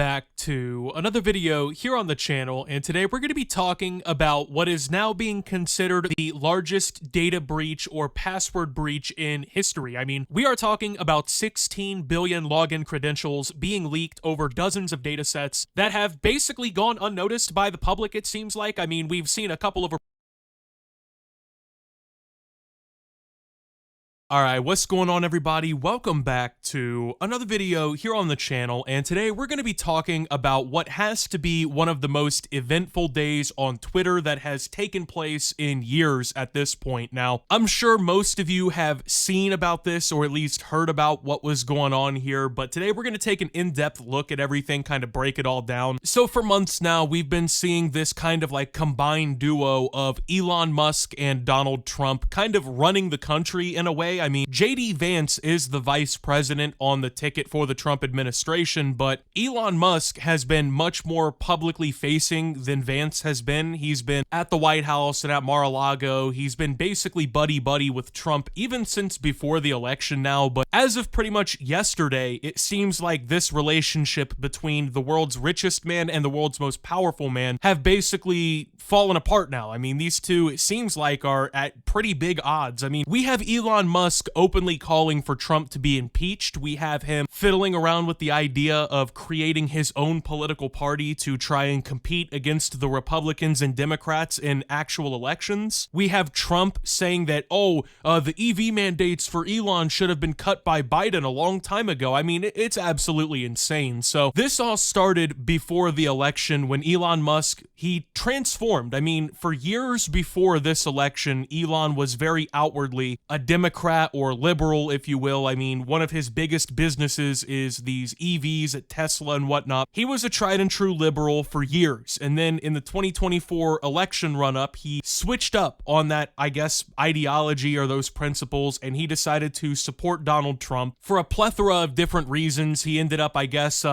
back to another video here on the channel, and today we're going to be talking about what is now being considered the largest data breach or password breach in history. I mean, we are talking about 16 billion login credentials being leaked over dozens of data sets that have basically gone unnoticed by the public, it seems like. I mean, we've seen a couple of Alright, what's going on, everybody? Welcome back to another video here on the channel, and today we're going to be talking about what has to be one of the most eventful days on Twitter that has taken place in years at this point. Now, I'm sure most of you have seen about this or at least heard about what was going on here, but today we're going to take an in-depth look at everything, kind of break it all down. So for months now, we've been seeing this kind of like combined duo of Elon Musk and Donald Trump kind of running the country in a way. I mean, JD Vance is the vice president on the ticket for the Trump administration, but Elon Musk has been much more publicly facing than Vance has been. He's been at the White House and at Mar-a-Lago. He's been basically buddy-buddy with Trump even since before the election now, but as of pretty much yesterday, it seems like this relationship between the world's richest man and the world's most powerful man have basically fallen apart now. I mean, these two, it seems like, are at pretty big odds. I mean, we have Elon Musk openly calling for Trump to be impeached. We have him fiddling around with the idea of creating his own political party to try and compete against the Republicans and Democrats in actual elections. We have Trump saying that, the EV mandates for Elon should have been cut by Biden a long time ago. I mean, it's absolutely insane. So this all started before the election when Elon Musk, he transformed. I mean, for years before this election, Elon was very outwardly a Democrat or liberal, if you will. I mean, one of his biggest businesses is these EVs at Tesla and whatnot. He was a tried and true liberal for years, and then in the 2024 election run-up, he switched up on that, I guess, ideology or those principles, and he decided to support Donald Trump for a plethora of different reasons. He ended up, I guess,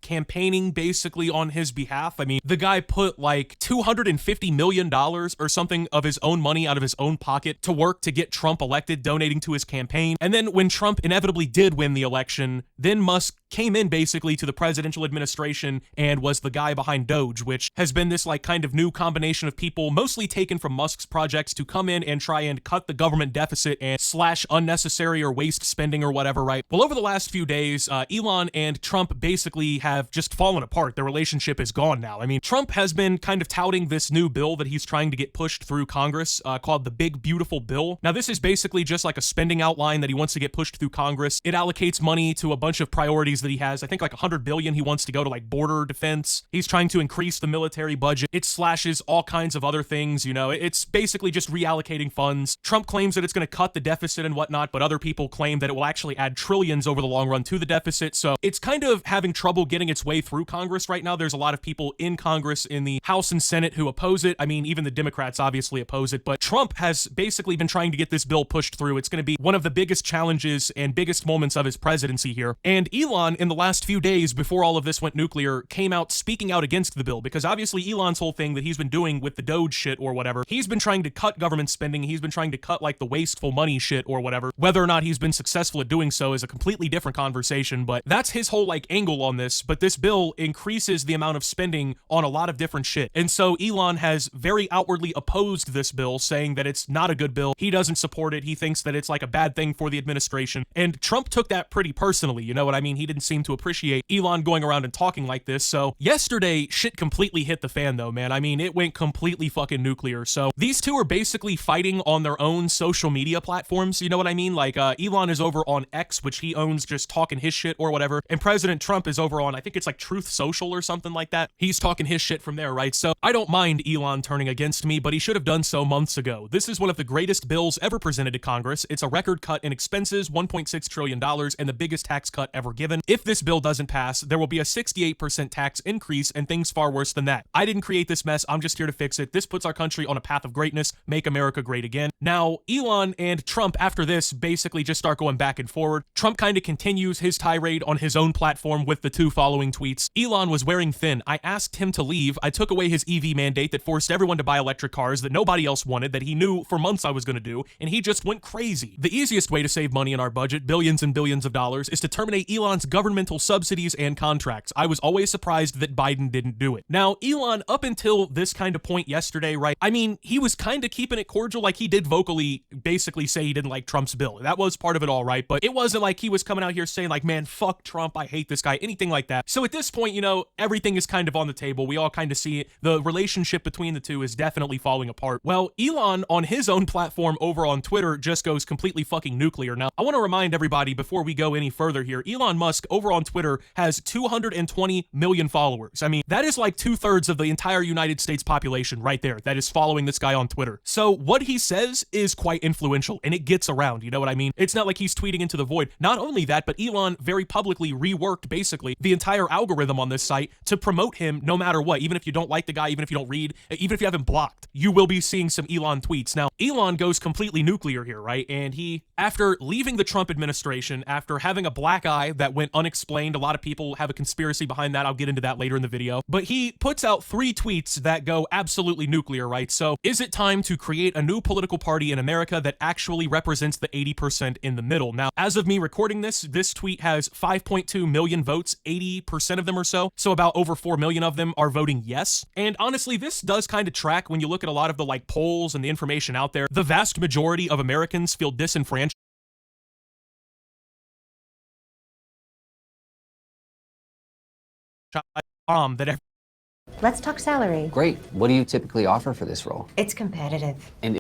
campaigning basically on his behalf. I mean, the guy put like $250 million or something of his own money out of his own pocket to work to get Trump elected, donating to his campaign. And then when Trump inevitably did win the election, then Musk came in basically to the presidential administration and was the guy behind Doge, which has been this like kind of new combination of people mostly taken from Musk's projects to come in and try and cut the government deficit and slash unnecessary or waste spending or whatever, right? Well, over the last few days, Elon and Trump basically have just fallen apart. Their relationship is gone now. I mean, Trump has been kind of touting this new bill that he's trying to get pushed through Congress called the Big Beautiful Bill. Now, this is basically just like a spending outline that he wants to get pushed through Congress. It allocates money to a bunch of priorities that he has. I think like $100 billion he wants to go to like border defense. He's trying to increase the military budget. It slashes all kinds of other things, you know. It's basically just reallocating funds. Trump claims that it's going to cut the deficit and whatnot, but other people claim that it will actually add trillions over the long run to the deficit. So it's kind of having trouble getting its way through Congress right now. There's a lot of people in Congress in the House and Senate who oppose it. I mean, even the Democrats obviously oppose it, but Trump has basically been trying to get this bill pushed through. It's going to be one of the biggest challenges and biggest moments of his presidency here. And Elon, in the last few days before all of this went nuclear, came out speaking out against the bill, because obviously Elon's whole thing that he's been doing with the Doge shit or whatever, he's been trying to cut government spending. He's been trying to cut like the wasteful money shit or whatever. Whether or not he's been successful at doing so is a completely different conversation, but that's his whole like angle on this. But this bill increases the amount of spending on a lot of different shit. And so Elon has very outwardly opposed this bill, saying that it's not a good bill. He doesn't support it. He thinks that it's like a bad thing for the administration. And Trump took that pretty personally, you know what I mean? He didn't seem to appreciate Elon going around and talking like this. So yesterday, shit completely hit the fan though, man. I mean, it went completely fucking nuclear. So these two are basically fighting on their own social media platforms, you know what I mean? Like Elon is over on X, which he owns, just talking his shit or whatever. And President Trump is over on, I think it's like Truth Social or something like that. He's talking his shit from there, right? So I don't mind Elon turning against me, but he should have done so months ago. This is one of the greatest bills ever presented to Congress. It's a record cut in expenses, $1.6 trillion, and the biggest tax cut ever given. If this bill doesn't pass, there will be a 68% tax increase and things far worse than that. I didn't create this mess. I'm just here to fix it. This puts our country on a path of greatness. Make America great again. Now, Elon and Trump, after this, basically just start going back and forward. Trump kind of continues his tirade on his own platform with the two followers following tweets. Elon was wearing thin. I asked him to leave. I took away his EV mandate that forced everyone to buy electric cars that nobody else wanted, that he knew for months I was going to do, and he just went crazy. The easiest way to save money in our budget, billions and billions of dollars, is to terminate Elon's governmental subsidies and contracts. I was always surprised that Biden didn't do it. Now, Elon, up until this kind of point yesterday, right, I mean, he was kind of keeping it cordial, like he did vocally basically say he didn't like Trump's bill. That was part of it all, right? But it wasn't like he was coming out here saying like, man, fuck Trump, I hate this guy, anything like that. So at this point, you know, everything is kind of on the table. We all kind of see it. The relationship between the two is definitely falling apart. Well, Elon on his own platform over on Twitter just goes completely fucking nuclear. Now, I want to remind everybody before we go any further here, Elon Musk over on Twitter has 220 million followers. I mean, that is like 2/3 of the entire United States population right there that is following this guy on Twitter. So what he says is quite influential and it gets around, you know what I mean? It's not like he's tweeting into the void. Not only that, but Elon very publicly reworked basically the entire algorithm on this site to promote him no matter what. Even if you don't like the guy, even if you don't read, even if you haven't blocked, you will be seeing some Elon tweets. Now, Elon goes completely nuclear here, right? And he, after leaving the Trump administration, after having a black eye that went unexplained, a lot of people have a conspiracy behind that. I'll get into that later in the video. But he puts out 3 tweets that go absolutely nuclear, right? So, is it time to create a new political party in America that actually represents the 80% in the middle? Now, as of me recording this tweet has 5.2 million votes, 80% of them or so. So about over 4 million of them are voting yes. And honestly, this does kind of track when you look at a lot of the like polls and the information out there. The vast majority of Americans feel disenfranchised. That Let's talk salary. Great. What do you typically offer for this role? It's competitive. And